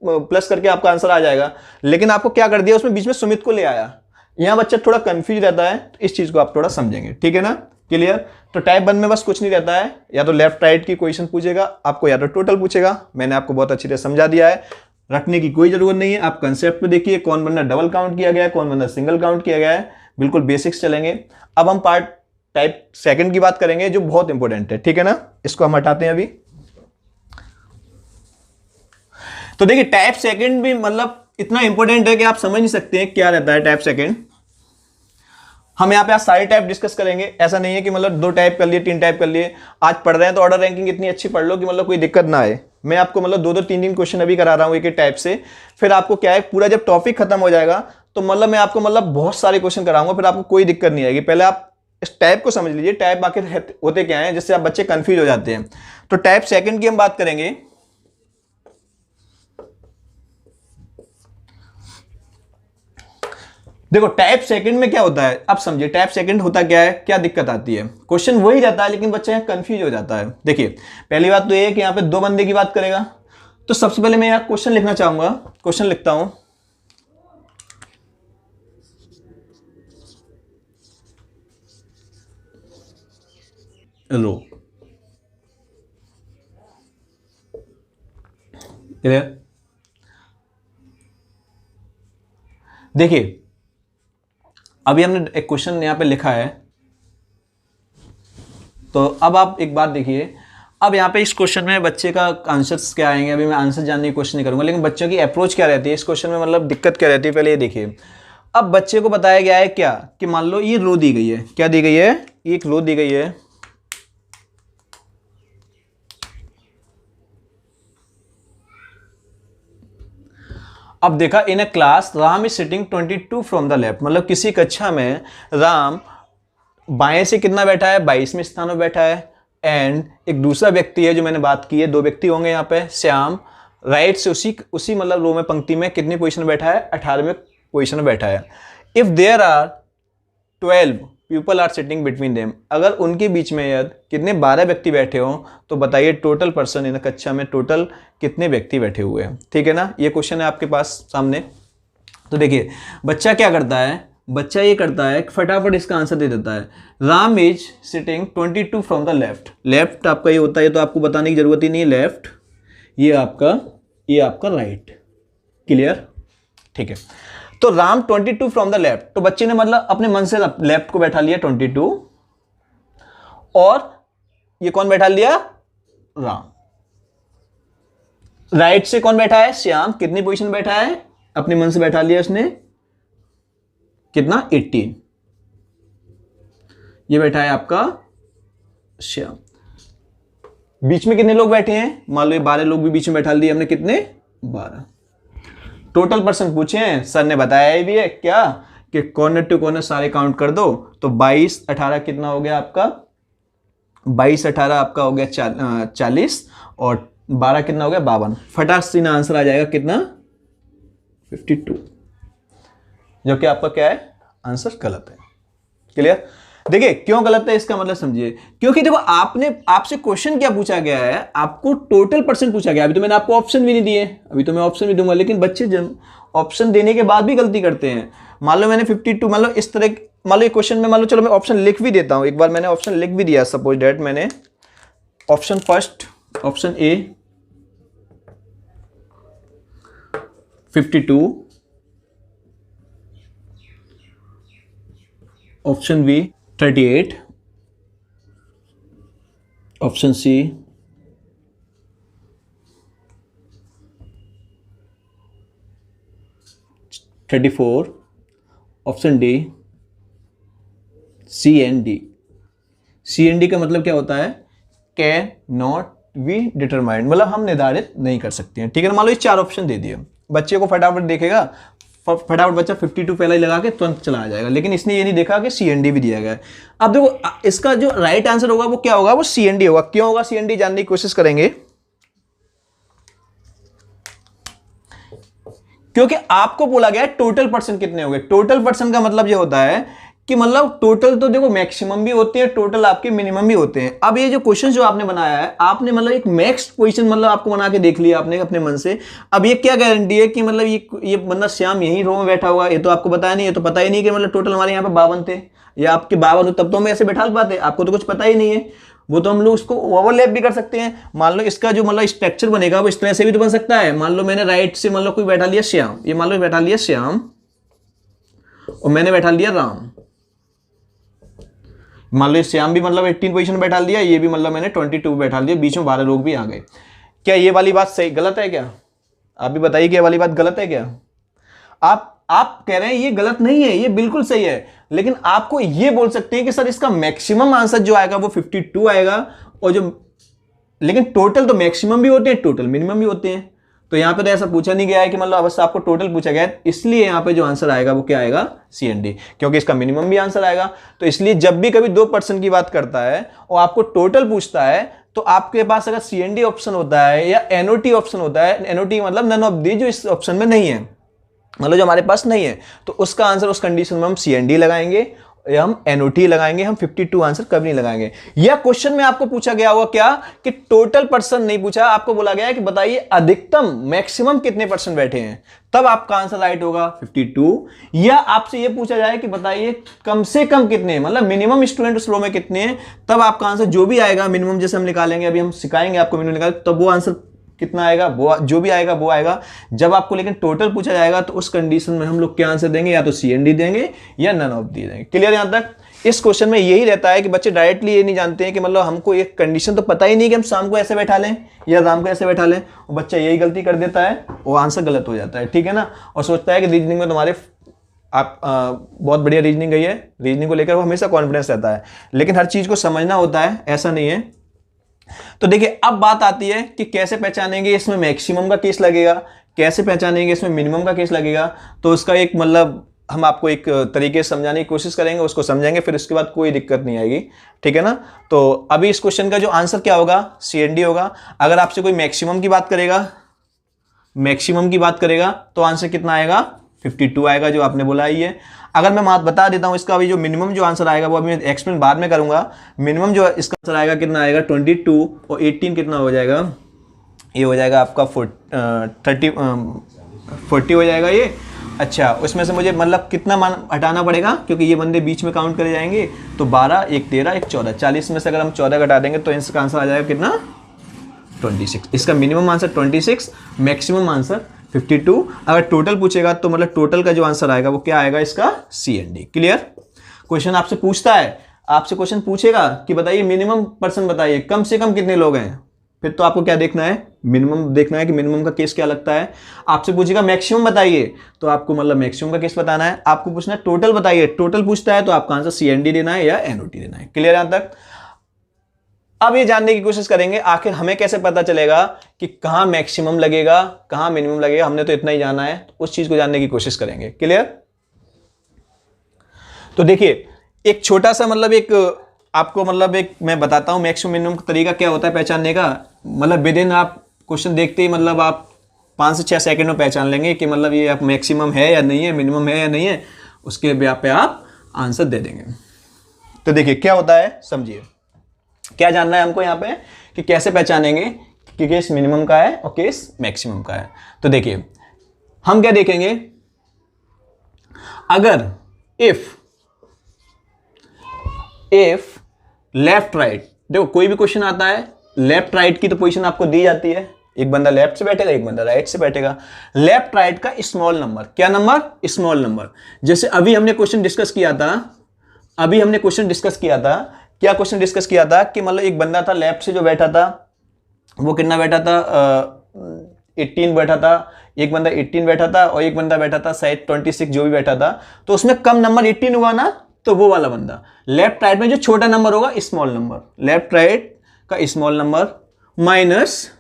प्लस करके आपका आंसर आ जाएगा। लेकिन आपको क्या कर दिया, उसमें बीच में सुमित को ले आया, यहां बच्चा थोड़ा कंफ्यूज रहता है। तो इस चीज को आप थोड़ा समझेंगे, ठीक है ना? क्लियर? तो टाइप 1 में बस कुछ नहीं रहता है, या तो लेफ्ट राइट की क्वेश्चन पूछेगा आपको, या तो टोटल पूछेगा। मैंने आपको बहुत अच्छी तरह समझा दिया है, रखने की कोई जरूरत नहीं है। आप कंसेप्ट में देखिए, कौन बंदा डबल काउंट किया गया है, कौन बंदा सिंगल काउंट किया गया है, बिल्कुल बेसिक्स चलेंगे। अब हम पार्ट टाइप सेकंड की बात करेंगे, जो बहुत इंपॉर्टेंट है, ठीक है ना? इसको हम हटाते हैं अभी। तो देखिए टाइप सेकंड भी मतलब इतना इंपॉर्टेंट है कि आप समझ नहीं सकते हैं क्या रहता है टाइप सेकंड। हम यहाँ पे आज सारे टाइप डिस्कस करेंगे, ऐसा नहीं है कि मतलब 2 टाइप कर लिए, 3 टाइप कर लिए। आज पढ़ रहे हैं तो ऑर्डर रैंकिंग इतनी अच्छी पढ़ लो कि मतलब कोई दिक्कत ना आए। मैं आपको मतलब 2 2 3 3 क्वेश्चन अभी करा रहा हूँ एक एक टाइप से। फिर आपको क्या है, पूरा जब टॉपिक खत्म हो जाएगा तो मतलब मैं आपको मतलब बहुत सारे क्वेश्चन कराऊंगा, फिर आपको कोई दिक्कत नहीं आएगी। पहले आप इस टाइप को समझ लीजिए, टाइप आखिर होते क्या है, जिससे आप बच्चे कंफ्यूज हो जाते हैं। तो टाइप सेकंड की हम बात करेंगे। देखो टाइप सेकंड में क्या होता है, अब समझिए टाइप सेकंड होता क्या है, क्या दिक्कत आती है। क्वेश्चन वही रहता है लेकिन बच्चा यहाँ कंफ्यूज हो जाता है। देखिए पहली बात तो ये है कि यहाँ पे 2 बंदे की बात करेगा। तो सबसे पहले मैं यहाँ क्वेश्चन लिखना चाहूंगा, क्वेश्चन लिखता हूं। रो, देखिए अभी हमने एक क्वेश्चन यहां पे लिखा है, तो अब आप एक बात देखिए। अब यहाँ पे इस क्वेश्चन में बच्चे का आंसर्स क्या आएंगे, अभी मैं आंसर जानने की कोशिश नहीं करूंगा, लेकिन बच्चों की अप्रोच क्या रहती है इस क्वेश्चन में, मतलब दिक्कत क्या रहती है, पहले ये देखिए। अब बच्चे को बताया गया है क्या कि मान लो ये रो दी गई है, क्या दी गई है, एक रो दी गई है। अब देखा in a class Ram is sitting 22 from the left, मतलब किसी कक्षा में राम बाएं से कितना बैठा है, 22वें स्थान में बैठा है। एंड एक दूसरा व्यक्ति है जो मैंने बात की है, 2 व्यक्ति होंगे यहाँ पे, श्याम राइट से उसी मतलब रो में पंक्ति में कितनी पोजीशन में बैठा है, 18वें पोजीशन में बैठा है। If there are 12 people are sitting between them, अगर उनके बीच में यदि कितने 12 व्यक्ति बैठे हों तो बताइए टोटल पर्सन इन कक्षा में टोटल कितने व्यक्ति बैठे हुए हैं। ठीक है ना, ये क्वेश्चन है आपके पास सामने। तो देखिए बच्चा क्या करता है, बच्चा ये करता है फटाफट इसका आंसर दे देता है। Ram is sitting 22 from the left, left आपका ये होता है, तो आपको बताने की जरूरत ही नहीं है, लेफ्ट ये आपका राइट। क्लियर, ठीक है। तो राम 22 फ्रॉम द लेफ्ट, तो बच्चे ने मतलब अपने मन से लेफ्ट को बैठा लिया 22, और ये कौन बैठा लिया, राम। राइट से कौन बैठा है, श्याम, कितनी पोजीशन बैठा है, अपने मन से बैठा लिया उसने, कितना 18, ये बैठा है आपका श्याम। बीच में कितने लोग बैठे हैं, मान लो ये 12 लोग भी बीच में बैठा लिए हमने, कितने 12। टोटल पर्सन पूछे हैं, सर ने बताया ही भी है क्या कि कॉर्नर टू कॉर्नर सारे काउंट कर दो, तो 22 18 कितना हो गया आपका, 22 18 आपका हो गया 40, और 12 कितना हो गया 52। फटाक से आंसर आ जाएगा कितना 52, जो कि आपका क्या है, आंसर गलत है। क्लियर, देखिए क्यों गलत है इसका मतलब समझिए, क्योंकि देखो आपसे क्वेश्चन क्या पूछा गया है, आपको टोटल परसेंट पूछा गया। अभी तो मैंने आपको ऑप्शन भी नहीं दिए, अभी तो मैं ऑप्शन भी दूंगा, लेकिन बच्चे ऑप्शन देने के बाद भी गलती करते हैं। मान लो मैंने 52, मान लो इस तरह, मान लो ये क्वेश्चन में, मान लो चलो मैं ऑप्शन लिख भी देता हूं, एक बार मैंने ऑप्शन लिख भी दिया, सपोज डेट मैंने option first, option A 52, option B 38, option C 34, option D C and D. C and D का मतलब क्या होता है, कैन नॉट बी डिटरमाइंड, मतलब हम निर्धारित नहीं कर सकते हैं। ठीक है ना, मान लो ये 4 ऑप्शन दे दिए, बच्चे को फटाफट देखेगा, फटाफट बच्चा 52 पहले ही लगा के तुरंत चला आ जाएगा, लेकिन इसने ये नहीं देखा कि सी एन डी भी दिया गया है। अब देखो इसका जो राइट आंसर होगा वो क्या होगा, वो सी एन डी होगा। क्यों होगा सी एन डी, जानने की कोशिश करेंगे। क्योंकि आपको बोला गया है टोटल पर्सन कितने हो गए। टोटल पर्सन का मतलब ये होता है कि मतलब टोटल तो देखो मैक्सिमम भी होते हैं, टोटल आपके मिनिमम भी होते हैं। अब ये जो क्वेश्चन जो आपने बनाया है, आपने मतलब एक मैक्स पोजीशन मतलब आपको बना के देख लिया आपने अपने मन से। अब ये क्या गारंटी है कि मतलब ये बंदा श्याम यही रो में बैठा हुआ, ये तो आपको बताया नहीं, ये तो पता ही नहीं कि मतलब टोटल हमारे यहाँ पे 52 थे, या आपके 52 हो तब तो हम ऐसे बैठा पाते, आपको तो कुछ पता ही नहीं है। वो तो हम लोग उसको ओवरलैप भी कर सकते हैं। मान लो इसका जो मतलब स्ट्रक्चर बनेगा वो इस तरह से भी तो बन सकता है। मान लो मैंने राइट से मान लो कोई बैठा लिया श्याम, ये मान लो बैठा लिया श्याम, और मैंने बैठा लिया राम। मान लो श्याम भी मतलब 18 पोजीशन बैठा लिया, ये भी मतलब मैंने 22 बैठा लिया, बीच में 12 लोग भी आ गए। क्या ये वाली बात सही गलत है क्या, आप भी बताइए कि ये वाली बात गलत है क्या। आप कह रहे हैं ये गलत नहीं है, ये बिल्कुल सही है, लेकिन आपको ये बोल सकते हैं कि सर इसका मैक्सिमम आंसर जो आएगा वो 52 आएगा, और जो लेकिन टोटल तो मैक्सिमम भी होते हैं, टोटल मिनिमम भी होते हैं। तो यहां पे तो ऐसा पूछा नहीं गया है कि मतलब अवश्य आपको टोटल पूछा गया है, इसलिए यहां पे जो आंसर आएगा वो क्या आएगा, सी एंड डी, क्योंकि इसका मिनिमम भी आंसर आएगा। तो इसलिए जब भी कभी 2% की बात करता है और आपको टोटल पूछता है, तो आपके पास अगर सी एंड डी ऑप्शन होता है या एनओटी ऑप्शन होता है, एनओटी मतलब नन ऑफ दी, जो इस ऑप्शन में नहीं है, मतलब जो हमारे पास नहीं है, तो उसका आंसर उस कंडीशन में हम सी एंड डी लगाएंगे या हम एनओटी लगाएंगे, हम 52 आंसर कभी नहीं लगाएंगे। या क्वेश्चन में आपको पूछा गया होगा क्या कि टोटल पर्सन नहीं पूछा, आपको बोला गया है कि बताइए अधिकतम मैक्सिमम कितने पर्सन बैठे हैं, तब आपका आंसर राइट होगा 52। या आपसे ये पूछा जाए कि बताइए कम से कम कितने, मतलब मिनिमम स्टूडेंट उस रो में कितने हैं, तब आपका आंसर जो भी आएगा मिनिमम, जैसे हम निकालेंगे, अभी हम सिखाएंगे आपको मिनिमम निकाल, तब वो आंसर कितना आएगा, वो जो भी आएगा वो आएगा। जब आपको लेकिन टोटल पूछा जाएगा तो उस कंडीशन में हम लोग क्या आंसर देंगे, या तो सी एन डी देंगे या नन ऑफ दी देंगे। क्लियर यहां तक। इस क्वेश्चन में यही रहता है कि बच्चे डायरेक्टली ये नहीं जानते हैं कि मतलब हमको एक कंडीशन तो पता ही नहीं कि हम शाम को ऐसे बैठा लें या राम को ऐसे बैठा लें, और बच्चा यही गलती कर देता है, वो आंसर गलत हो जाता है। ठीक है ना, और सोचता है कि रीजनिंग में तुम्हारे बहुत बढ़िया रीजनिंग गई है, रीजनिंग को लेकर वो हमेशा कॉन्फिडेंस रहता है, लेकिन हर चीज को समझना होता है, ऐसा नहीं है। तो देखिए अब बात आती है कि कैसे पहचानेंगे इसमें मैक्सिमम का केस लगेगा, कैसे पहचानेंगे इसमें मिनिमम का केस लगेगा। तो उसका एक मतलब हम आपको एक तरीके से समझाने की कोशिश करेंगे, उसको समझेंगे, फिर उसके बाद कोई दिक्कत नहीं आएगी, ठीक है ना। तो अभी इस क्वेश्चन का जो आंसर क्या होगा, CND होगा। अगर आपसे कोई मैक्सिमम की बात करेगा तो आंसर कितना आएगा, 52 आएगा, जो आपने बोला है ये। अगर मैं बता देता हूं इसका अभी जो मिनिमम जो आंसर आएगा वो अभी मैं एक्सप्लेन बाद में करूंगा। मिनिमम जो इसका आंसर आएगा कितना आएगा, 22 और 18 कितना हो जाएगा, ये हो जाएगा आपका 40 हो जाएगा ये। अच्छा, उसमें से मुझे मतलब कितना मान हटाना पड़ेगा, क्योंकि ये बंदे बीच में काउंट करे जाएंगे, तो 12, 1 13, 1 14, 40 में से अगर हम 14 घटा देंगे तो इसका आंसर आ जाएगा कितना, 26। इसका मिनिमम आंसर 26, मैक्सिमम आंसर 52। अगर टोटल पूछेगा तो मतलब टोटल का जो आंसर आएगा वो क्या आएगा, इसका CND। क्लियर। क्वेश्चन आपसे पूछता है, आपसे क्वेश्चन पूछेगा कि बताइए मिनिमम पर्सन बताइए, कम से कम कितने लोग हैं, फिर तो आपको क्या देखना है, मिनिमम देखना है कि मिनिमम का केस क्या लगता है। आपसे पूछेगा मैक्सिमम बताइए, तो आपको मतलब मैक्सिमम का केस बताना है। आपको पूछना है टोटल बताइए, टोटल पूछता है तो आपका आंसर CND देना है या NOT देना है। क्लियर यहां तक। अब ये जानने की कोशिश करेंगे आखिर हमें कैसे पता चलेगा कि कहां मैक्सिमम लगेगा, कहां मिनिमम लगेगा। हमने तो इतना ही जाना है, उस चीज को जानने की कोशिश करेंगे। क्लियर। तो देखिए एक छोटा सा मतलब एक आपको मतलब एक मैं बताता हूं मैक्सिमम मिनिमम का तरीका क्या होता है पहचानने का। मतलब विद इन आप क्वेश्चन देखते ही मतलब आप 5 से 6 सेकंड में पहचान लेंगे कि मतलब ये आप मैक्सिमम है या नहीं है, मिनिमम है या नहीं है, उसके पे आप आंसर दे देंगे। तो देखिए क्या होता है, समझिए क्या जानना है हमको यहाँ पे कि कैसे पहचानेंगे कि केस मिनिमम का है और केस मैक्सिमम का है। तो देखिए हम क्या देखेंगे, अगर इफ लेफ्ट राइट, देखो कोई भी क्वेश्चन आता है लेफ्ट राइट की तो पोजीशन आपको दी जाती है, एक बंदा लेफ्ट से बैठेगा, एक बंदा राइट से बैठेगा। लेफ्ट राइट का स्मॉल नंबर, क्या नंबर, स्मॉल नंबर। जैसे अभी हमने क्वेश्चन डिस्कस किया था, क्या क्वेश्चन डिस्कस किया था कि मतलब एक बंदा था लेफ्ट से जो बैठा था वो कितना बैठा था, 18 बैठा था, एक बंदा 18 बैठा था और एक बंदा बैठा था शायद 26, जो भी बैठा था। तो उसमें कम नंबर 18 हुआ ना, तो वो वाला बंदा। लेफ्ट राइट में जो छोटा नंबर होगा स्मॉल नंबर, लेफ्ट राइट का small number minus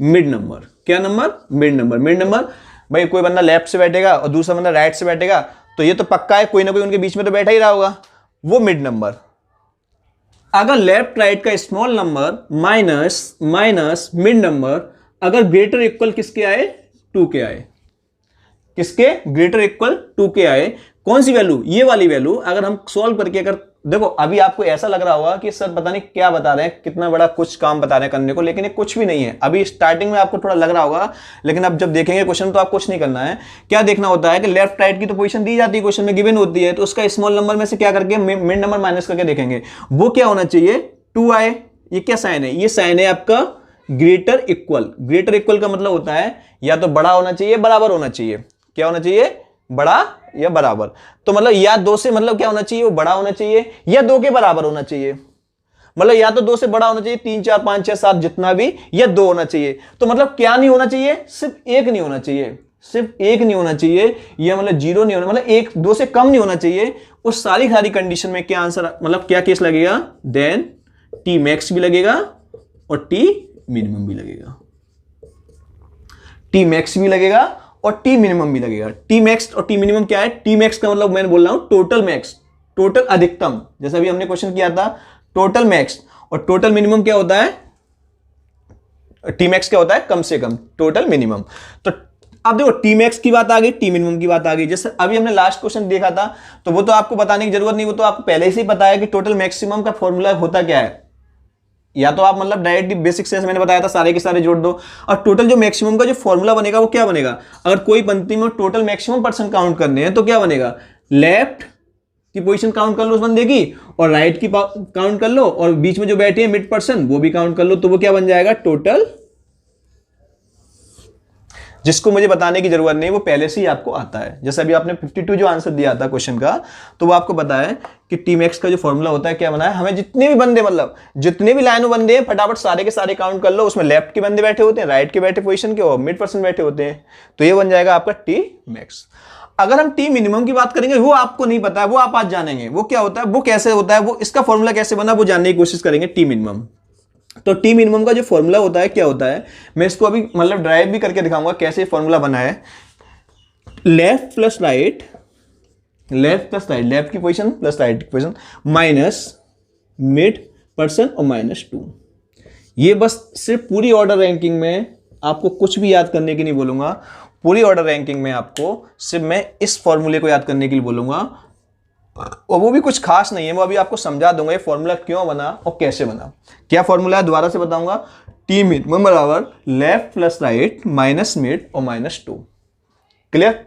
mid number, क्या number, mid number. Mid number भाई कोई बंदा लेफ्ट से बैठेगा और दूसरा बंदा राइट से बैठेगा तो ये तो पक्का है कोई ना कोई उनके बीच में तो बैठा ही रहा होगा, वो मिड नंबर। अगर लेफ्ट राइट का small number minus mid number अगर ग्रेटर इक्वल किसके आए, 2 के आए, किसके, ग्रेटर इक्वल 2 के आए, कौन सी वैल्यू, ये वाली वैल्यू। अगर हम सॉल्व करके अगर देखो अभी आपको ऐसा लग रहा होगा कि सर पता नहीं क्या बता रहे हैं, कितना बड़ा कुछ काम बता रहे हैं करने को, लेकिन ये कुछ भी नहीं है। अभी स्टार्टिंग में आपको थोड़ा लग रहा होगा, लेकिन अब जब देखेंगे क्वेश्चन तो आप कुछ नहीं करना है। क्या देखना होता है कि लेफ्ट राइट की तो पोजीशन दी जाती है, क्वेश्चन में गिवन होती है, तो उसका स्मॉल नंबर में से क्या करके मिड नंबर माइनस करके देखेंगे, वो क्या होना चाहिए, 2 आए। ये क्या साइन है, ये साइन है आपका ग्रेटर इक्वल। ग्रेटर इक्वल का मतलब होता है या तो बड़ा होना चाहिए बराबर होना चाहिए, क्या होना चाहिए, बड़ा या बराबर। तो मतलब या 2 से मतलब क्या होना चाहिए, वो बड़ा होना चाहिए, या 2 के बराबर होना चाहिए। मतलब या तो 2 से बड़ा होना चाहिए, 3 4 5 6 7 जितना भी, या 2 होना चाहिए। तो मतलब क्या नहीं होना चाहिए, सिर्फ 1 नहीं होना चाहिए, सिर्फ 1 नहीं होना चाहिए, या मतलब 0 नहीं होना, मतलब 1 2 से कम नहीं होना चाहिए। उस सारी कंडीशन में क्या आंसर मतलब क्या केस लगेगा, देन टी मैक्स भी लगेगा और टी मिनिमम भी लगेगा, टी मैक्स भी लगेगा और टी मिनिमम भी लगेगा। टी मैक्स और टी मिनिमम क्या है, टी मैक्स का मतलब मैंने बोल रहा हूं टोटल मैक्स, टोटल अधिकतम। जैसा अभी हमने क्वेश्चन किया था टोटल मैक्स, और टोटल मिनिमम क्या होता है, टी मैक्स क्या होता है, कम से कम, टोटल मिनिमम। तो अब देखो टी मैक्स की बात आ गई, टी मिनिमम की बात आ गई। जैसे अभी हमने लास्ट क्वेश्चन देखा था तो वो तो आपको बताने की जरूरत नहीं, वो तो आपको पहले से ही पता है कि टोटल मैक्सिमम का फॉर्मूला होता क्या है। या तो आप मतलब डायरेक्टली बेसिक से मैंने बताया था सारे के सारे जोड़ दो, और टोटल जो मैक्सिमम का जो फॉर्मूला बनेगा वो क्या बनेगा, अगर कोई पंक्ति में टोटल मैक्सिमम पर्सन काउंट करने हैं तो क्या बनेगा, लेफ्ट की पोजीशन काउंट कर लो उस बंदे की, और राइट की काउंट कर लो, और बीच में जो बैठे हैं मिड पर्सन वो भी काउंट कर लो, तो वो क्या बन जाएगा, टोटल। जिसको मुझे बताने की जरूरत नहीं, वो पहले से ही आपको आता है। जैसे अभी आपने 52 जो आंसर दिया था क्वेश्चन का, तो वो आपको पता है कि टी मैक्स का जो फॉर्मूला होता है क्या बना है, हमें जितने भी बंदे मतलब जितने भी लाइनों बंदे हैं फटाफट सारे के सारे काउंट कर लो, उसमें लेफ्ट के बंदे बैठे होते हैं, राइट के बैठे पोजीशन के और मिड पर्सन बैठे होते हैं, तो ये बन जाएगा आपका टी मैक्स। अगर हम टी मिनिमम की बात करेंगे वो आपको नहीं पता है, वो आप आज जानेंगे वो क्या होता है, वो कैसे होता है, वो इसका फॉर्मूला कैसे बना वो जानने की कोशिश करेंगे। टी मिनिमम, तो टी मिनिमम का जो फॉर्मूला होता है क्या होता है, मैं इसको अभी मतलब ड्राइव भी करके दिखाऊंगा कैसे फॉर्मूला बना है। Left plus right left plus right, left की पोजीशन प्लस राइट की पोजीशन, माइनस मिड पर्सन और -2। ये बस सिर्फ पूरी ऑर्डर रैंकिंग में आपको कुछ भी याद करने की नहीं बोलूंगा, पूरी ऑर्डर रैंकिंग में आपको सिर्फ मैं इस फॉर्मूले को याद करने के लिए बोलूंगा, और वो भी कुछ खास नहीं है, वो अभी आपको समझा दूंगा ये फॉर्मूला क्यों बना और कैसे बना। क्या फॉर्मूला है दोबारा से बताऊंगा, टी मिनिमम बराबर left plus right minus mid और -2। क्लियर?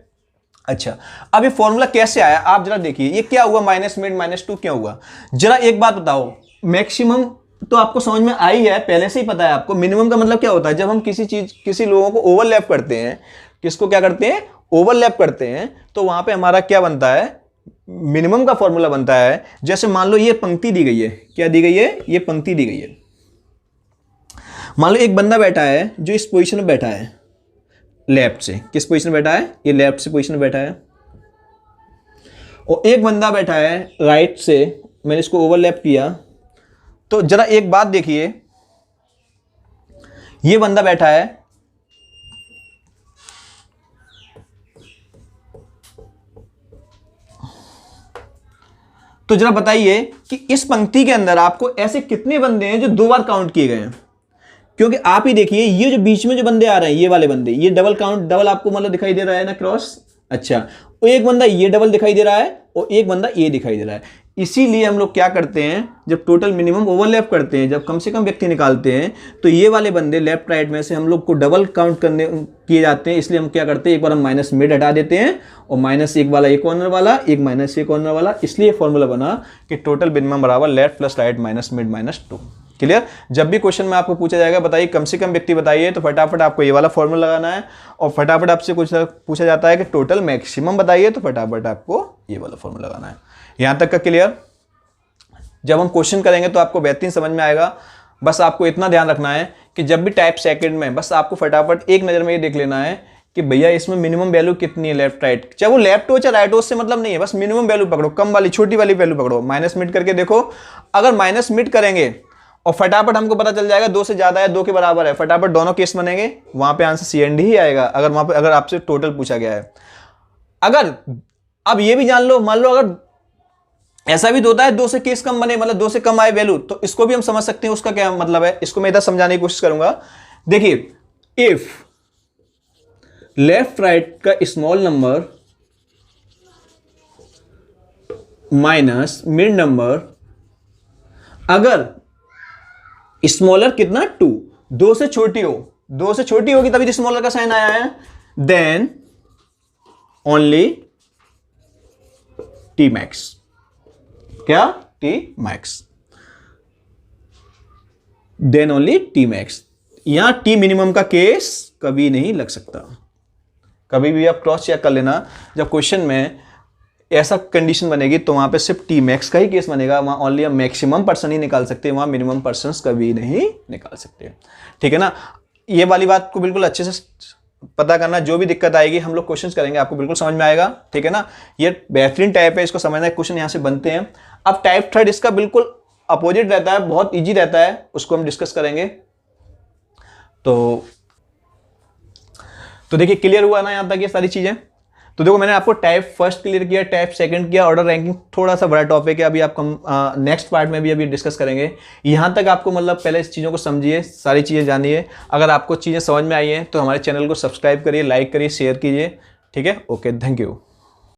अच्छा, अब ये फॉर्मूला कैसे आया आप जरा देखिए, ये क्या हुआ माइनस मिड -2 क्यों हुआ? जरा एक बात बताओ, मैक्सिमम तो आपको समझ में आई है, पहले से ही पता है आपको। मिनिमम का मतलब क्या होता है? जब हम किसी लोगों को ओवरलैप करते हैं, किसको क्या करते हैं? ओवरलैप करते हैं, तो वहां पे हमारा क्या बनता है? मिनिमम का फॉर्मूला बनता है। जैसे मान लो ये पंक्ति दी गई है, क्या दी गई है? ये पंक्ति दी गई है। मान लो एक बंदा बैठा है जो इस पोजीशन में बैठा है, लेफ्ट से किस पोजीशन में बैठा है? ये लेफ्ट से पोजीशन में बैठा है, और एक बंदा बैठा है राइट से, मैंने इसको ओवरलैप किया। तो जरा एक बात देखिए, ये बंदा बैठा है, तो जरा बताइए कि इस पंक्ति के अंदर आपको ऐसे कितने बंदे हैं जो 2 बार काउंट किए गए हैं? क्योंकि आप ही देखिए, ये जो बीच में जो बंदे आ रहे हैं, ये वाले बंदे, ये डबल आपको मतलब दिखाई दे रहा है ना, क्रॉस। अच्छा, वो एक बंदा ये डबल दिखाई दे रहा है और एक बंदा ये दिखाई दे रहा है। इसीलिए हम लोग क्या करते हैं, जब टोटल मिनिमम ओवरलैप करते हैं, जब कम से कम व्यक्ति निकालते हैं, तो ये वाले बंदे लेफ्ट राइट में से हम लोग को डबल काउंट करने किए जाते हैं। इसलिए हम क्या करते हैं, एक बार हम माइनस मिड हटा देते हैं, और -1 वाला एक कॉर्नर वाला, एक -1 कॉर्नर वाला। इसलिए फॉर्मूला बना कि टोटल मिनिमम बराबर left plus right minus mid -2। Clear? जब भी क्वेश्चन में आपको पूछा जाएगा बताइए कम से कम व्यक्ति बताइए, तो फटाफट आपको ये वाला फॉर्मूला लगाना है। और फटाफट आपसे कुछ पूछा जाता है कि टोटल मैक्सिमम बताइए, तो फटाफट आपको ये वाला फॉर्मूला लगाना है। यहां तक का क्लियर? जब हम क्वेश्चन करेंगे तो आपको बेहतरीन समझ में आएगा। बस आपको इतना ध्यान रखना है कि जब भी टाइप सेकंड में, बस आपको फटाफट एक नज़र में ये देख लेना है कि भैया इसमें मिनिमम वैल्यू कितनी है लेफ्ट राइट, चाहे वो लेफ्ट हो चाहे राइट हो, उससे मतलब नहीं है, बस मिनिमम वैल्यू पकड़ो, कम वाली छोटी वाली वैल्यू पकड़ो। माइनस मिड करके देखो, अगर माइनस मिड करेंगे और फटाफट हमको पता चल जाएगा 2 से ज्यादा है, 2 के बराबर है, फटाफट दोनों केस बनेंगे, वहां पे आंसर CND ही आएगा। अगर वहां पे अगर आपसे टोटल पूछा गया है, अगर अब ये भी जान लो, मान लो अगर ऐसा भी तो होता है 2 से केस कम बने, मतलब 2 से कम आए वैल्यू, तो इसको भी हम समझ सकते हैं उसका क्या मतलब है। इसको मैं इधर समझाने की कोशिश करूंगा। देखिए, इफ लेफ्ट राइट का small number minus mid number, अगर स्मॉलर कितना 2, 2 से छोटी हो, 2 से छोटी होगी तभी तो स्मॉलर का साइन आया है, देन ओनली टी मैक्स। क्या? T max, then only T max. यहां टी मिनिमम का केस कभी नहीं लग सकता। कभी भी आप क्रॉस चेक कर लेना, जब क्वेश्चन में ऐसा कंडीशन बनेगी तो वहां पे सिर्फ टी मैक्स का ही केस बनेगा, वहां ओनली हम मैक्सिमम पर्सन ही निकाल सकते हैं, वहां मिनिमम पर्सन्स कभी नहीं निकाल सकते। ठीक है ना? ये वाली बात को बिल्कुल अच्छे से पता करना। जो भी दिक्कत आएगी हम लोग क्वेश्चंस करेंगे, आपको बिल्कुल समझ में आएगा। ठीक है ना? ये बेहतरीन टाइप है, इसको समझना, क्वेश्चन यहां से बनते हैं। अब टाइप थर्ड इसका बिल्कुल अपोजिट रहता है, बहुत ईजी रहता है, उसको हम डिस्कस करेंगे। तो देखिए क्लियर हुआ ना यहां तक ये सारी चीजें? तो देखो मैंने आपको टाइप फर्स्ट क्लियर किया, टाइप सेकंड किया, ऑर्डर रैंकिंग थोड़ा सा बड़ा टॉपिक है, अभी आपको नेक्स्ट पार्ट में भी अभी डिस्कस करेंगे। यहां तक आपको मतलब पहले इस चीज़ों को समझिए, सारी चीज़ें जानिए। अगर आपको चीज़ें समझ में आई हैं तो हमारे चैनल को सब्सक्राइब करिए, लाइक करिए, शेयर कीजिए। ठीक है? Okay, thank you.